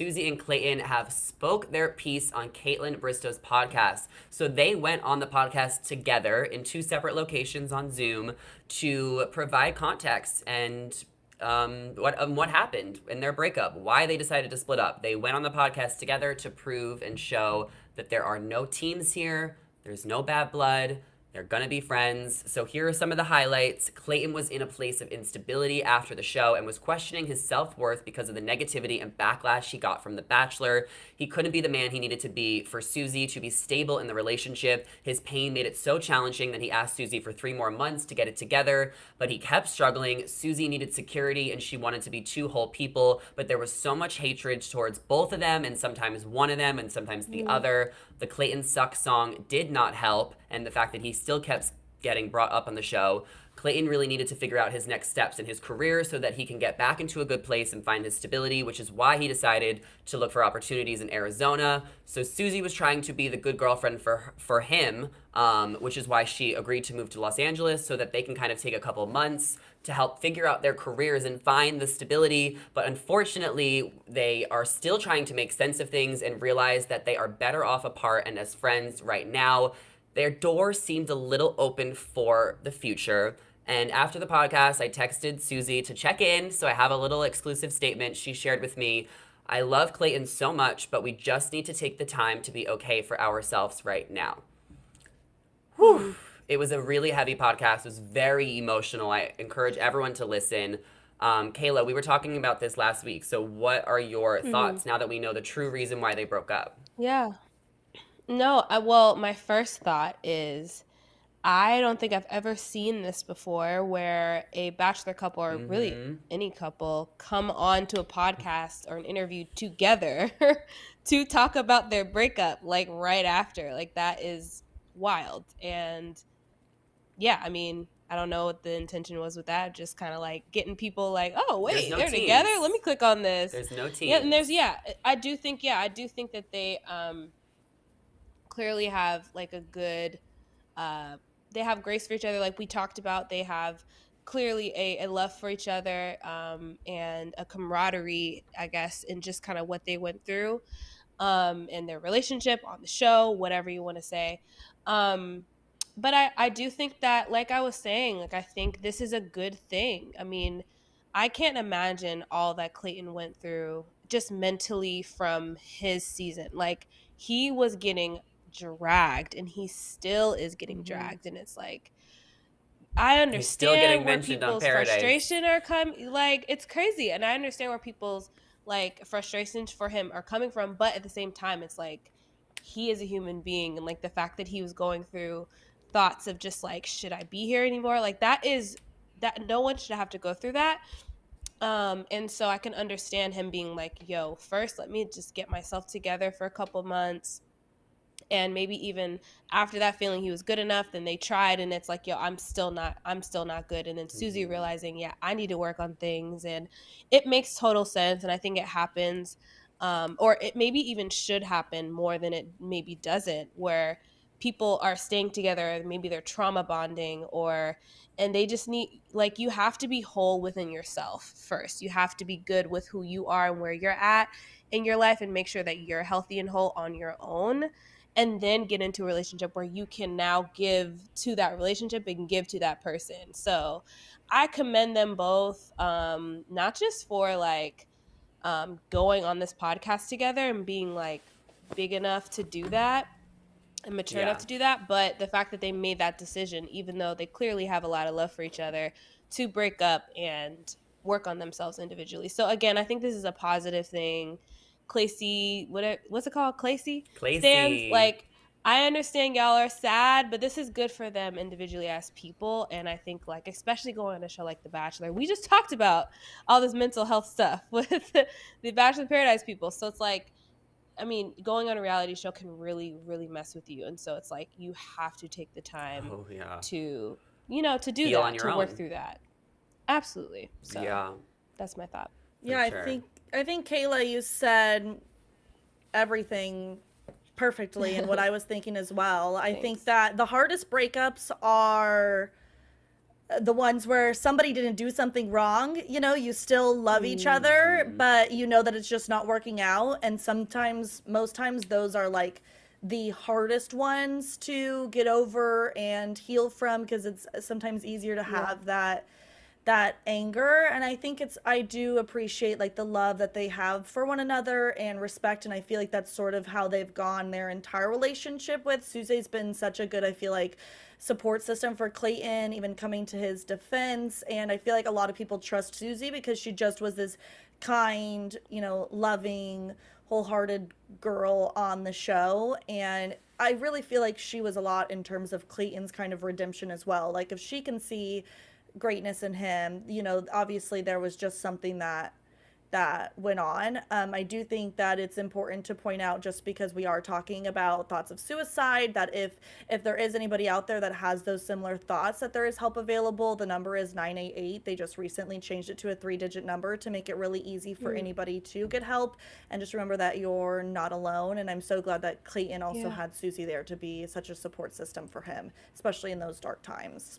Susie and Clayton have spoke their piece on Kaitlyn Bristowe's podcast. So they went on the podcast together in 2 separate locations on Zoom to provide context and what happened in their breakup, why they decided to split up. They went on the podcast together to prove and show that there are no teams here, there's no bad blood, they're gonna be friends. So here are some of the highlights. Clayton was in a place of instability after the show and was questioning his self-worth because of the negativity and backlash he got from The Bachelor. He couldn't be the man he needed to be for Susie to be stable in the relationship. His pain made it so challenging that he asked Susie for 3 more months to get it together, but he kept struggling. Susie needed security and she wanted to be 2 whole people, but there was so much hatred towards both of them, and sometimes one of them and sometimes the other. The Clayton Sucks song did not help, and the fact that he still kept getting brought up on the show. Clayton really needed to figure out his next steps in his career so that he can get back into a good place and find his stability, which is why he decided to look for opportunities in Arizona. So Susie was trying to be the good girlfriend for him, which is why she agreed to move to Los Angeles so that they can kind of take a couple months to help figure out their careers and find the stability. But unfortunately, they are still trying to make sense of things and realize that they are better off apart and as friends right now. Their door seemed a little open for the future. And after the podcast, I texted Susie to check in. So I have a little exclusive statement she shared with me. I love Clayton so much, but we just need to take the time to be okay for ourselves right now. Whew. It was a really heavy podcast. It was very emotional. I encourage everyone to listen. Kayla, we were talking about this last week. So what are your thoughts now that we know the true reason why they broke up? Yeah. No, well, my first thought is I don't think I've ever seen this before where a bachelor couple or really any couple come on to a podcast or an interview together to talk about their breakup like right after. Like that is wild. And yeah, I mean, I don't know what the intention was with that. Just kind of like getting people like, oh, wait, they're together. Let me click on this. There's no teams. Yeah, and I do think that they clearly have like a good they have grace for each other, like we talked about. They have clearly a love for each other and a camaraderie, I guess, in just kind of what they went through in their relationship, on the show, whatever you want to say. But I do think that, like I was saying, like I think this is a good thing. I mean, I can't imagine all that Clayton went through just mentally from his season. Like he was getting dragged and he still is getting dragged, and it's like I understand where people's frustration are coming, like it's crazy, and I understand where people's like frustrations for him are coming from, but at the same time it's like he is a human being, and like the fact that he was going through thoughts of just like, should I be here anymore, like that no one should have to go through that. And so I can understand him being like, yo, first let me just get myself together for a couple months. And maybe even after that feeling he was good enough, then they tried and it's like, yo, I'm still not good. And then Susie realizing, yeah, I need to work on things. And it makes total sense. And I think it happens, or it maybe even should happen more than it maybe doesn't, where people are staying together, maybe they're trauma bonding, and they just need, like, you have to be whole within yourself first. You have to be good with who you are and where you're at in your life and make sure that you're healthy and whole on your own, and then get into a relationship where you can now give to that relationship and give to that person. So I commend them both, not just for like going on this podcast together and being like big enough to do that and mature enough to do that, but the fact that they made that decision, even though they clearly have a lot of love for each other, to break up and work on themselves individually. So again, I think this is a positive thing. Clacy, what's it called? Clacy? Stands, like, I understand y'all are sad, but this is good for them individually as people. And I think, like, especially going on a show like The Bachelor, we just talked about all this mental health stuff with the Bachelor in Paradise people. So it's like, I mean, going on a reality show can really, really mess with you. And so it's like, you have to take the time to, to do that, to work through that. Absolutely. So that's my thought. Yeah, I think Kayla, you said everything perfectly and what I was thinking as well. I think that the hardest breakups are the ones where somebody didn't do something wrong, you know, you still love each other, but you know that it's just not working out. And sometimes, most times, those are like the hardest ones to get over and heal from, because it's sometimes easier to have that anger. And I think I do appreciate like the love that they have for one another and respect, and I feel like that's sort of how they've gone their entire relationship with. Susie's been such a good, I feel like, support system for Clayton, even coming to his defense. And I feel like a lot of people trust Susie because she just was this kind, you know, loving, wholehearted girl on the show. And I really feel like she was a lot in terms of Clayton's kind of redemption as well. Like, if she can see greatness in him, you know, obviously there was just something that went on. I do think that it's important to point out, just because we are talking about thoughts of suicide, that if there is anybody out there that has those similar thoughts, that there is help available. The number is 988. They just recently changed it to a 3-digit number to make it really easy for anybody to get help. And just remember that you're not alone. And I'm so glad that Clayton also had Susie there to be such a support system for him, especially in those dark times.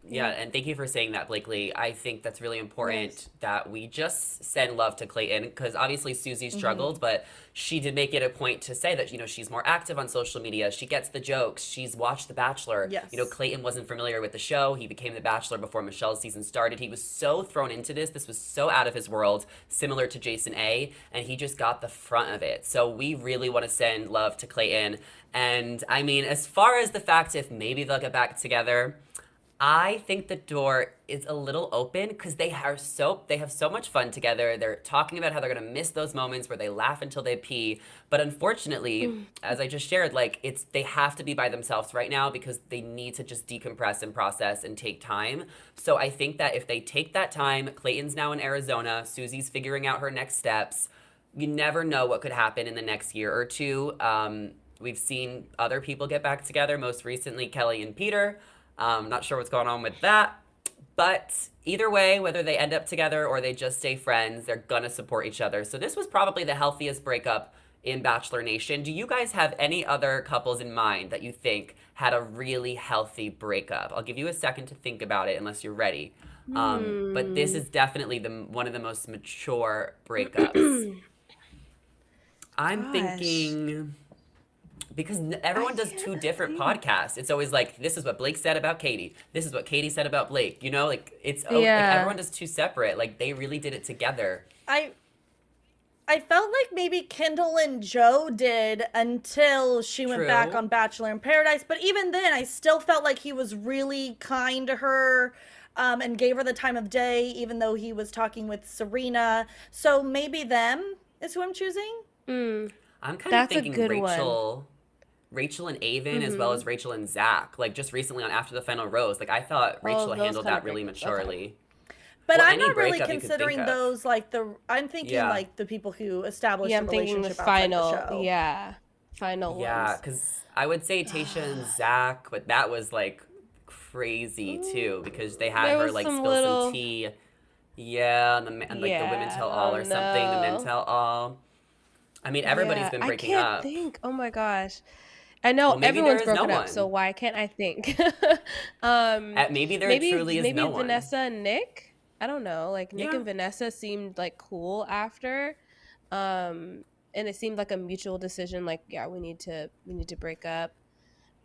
Yeah, and thank you for saying that, Blakely. I think that's really important that we just send love to Clayton, because obviously Susie struggled, but she did make it a point to say that, you know, she's more active on social media. She gets the jokes. She's watched The Bachelor. Yes. You know, Clayton wasn't familiar with the show. He became The Bachelor before Michelle's season started. He was so thrown into this. This was so out of his world, similar to Jason A., and he just got the front of it. So we really want to send love to Clayton. And I mean, as far as the fact if maybe they'll get back together, I think the door is a little open, because they have so much fun together. They're talking about how they're gonna miss those moments where they laugh until they pee. But unfortunately, as I just shared, like, they have to be by themselves right now, because they need to just decompress and process and take time. So I think that if they take that time, Clayton's now in Arizona, Susie's figuring out her next steps. You never know what could happen in the next year or two. We've seen other people get back together, most recently Kelly and Peter. Not sure what's going on with that. But either way, whether they end up together or they just stay friends, they're going to support each other. So this was probably the healthiest breakup in Bachelor Nation. Do you guys have any other couples in mind that you think had a really healthy breakup? I'll give you a second to think about it, unless you're ready. But this is definitely one of the most mature breakups. I'm thinking... Because everyone does two different podcasts. It's always like, this is what Blake said about Katie. This is what Katie said about Blake. You know, like, like, everyone does two separate. Like, they really did it together. I felt like maybe Kendall and Joe did until she went back on Bachelor in Paradise. But even then, I still felt like he was really kind to her and gave her the time of day, even though he was talking with Serena. So maybe them is who I'm choosing. I'm kind of thinking Rachel and Avon, as well as Rachel and Zach. Like, just recently on After the Final Rose, like, I thought Rachel handled that really maturely. But I'm not really considering those, like, I'm thinking, like, the people who established the relationship outside the show. Final ones. Yeah, because I would say Tayshia and Zach, but that was, like, crazy, too, because they had her, like, spill some tea. Yeah, and like, the women tell all or something, the men tell all. I mean, everybody's been breaking up. I can't think. Oh, my gosh. I know everyone's broken up, so why can't I think? Maybe there truly is no one. Maybe Vanessa and Nick? I don't know. Like, Nick and Vanessa seemed, like, cool after. And it seemed like a mutual decision. Like, yeah, we need to break up.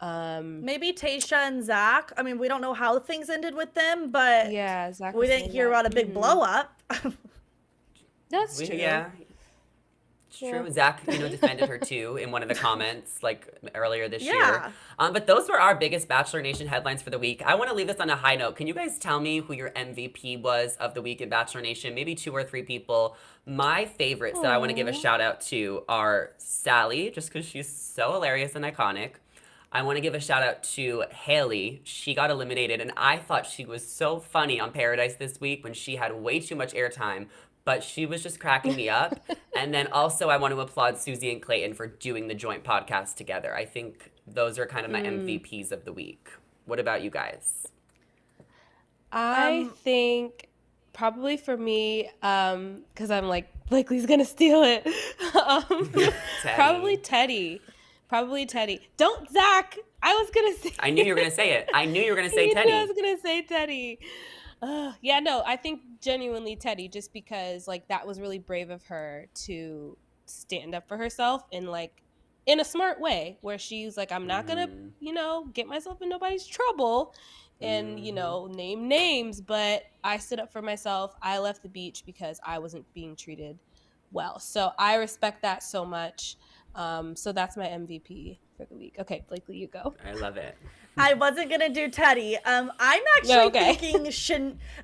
Maybe Tayshia and Zach. I mean, we don't know how things ended with them, but Zach we didn't hear about a big blow up. That's true. Yeah. True. Zach, defended her too in one of the comments, like, earlier this year. But those were our biggest Bachelor Nation headlines for the week. I want to leave this on a high note. Can you guys tell me who your MVP was of the week in Bachelor Nation? Maybe 2 or 3 people. My favorites that I want to give a shout out to are Sally, just because she's so hilarious and iconic. I want to give a shout out to Haley. She got eliminated, and I thought she was so funny on Paradise this week when she had way too much airtime. But she was just cracking me up. And then also I want to applaud Susie and Clayton for doing the joint podcast together. I think those are kind of my MVPs of the week. What about you guys? I think probably for me, because I'm like, Blakely's going to steal it. Probably Teddy. Probably Teddy. Don't, Zach. I was gonna say. I knew you were gonna say it. I knew you were gonna say Teddy. I was gonna say Teddy. Yeah, no, I think genuinely Teddy, just because like that was really brave of her to stand up for herself and like in a smart way, where she's like, I'm not gonna, get myself in nobody's trouble and name names, but I stood up for myself. I left the beach because I wasn't being treated well. So I respect that so much. So that's my MVP for the week. Okay, Blakely, you go. I love it. I wasn't gonna do Teddy. I'm actually thinking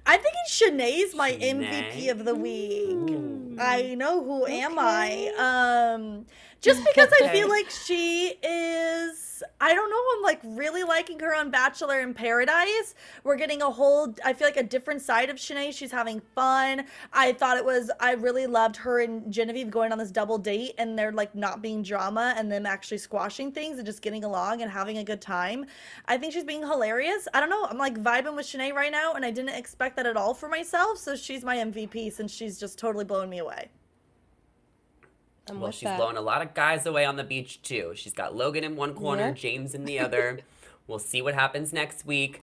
I'm thinking Shanae's my MVP of the week. I know who am I. Just because I feel like she is, I don't know, I'm like really liking her on Bachelor in Paradise. We're getting I feel like a different side of Shanae. She's having fun. I really loved her and Genevieve going on this double date and they're like not being drama and them actually squashing things and just getting along and having a good time. I think she's being hilarious. I don't know. I'm like vibing with Shanae right now and I didn't expect that at all for myself. So she's my MVP since she's just totally blowing me away. Well, she's blowing a lot of guys away on the beach, too. She's got Logan in one corner, James in the other. We'll see what happens next week.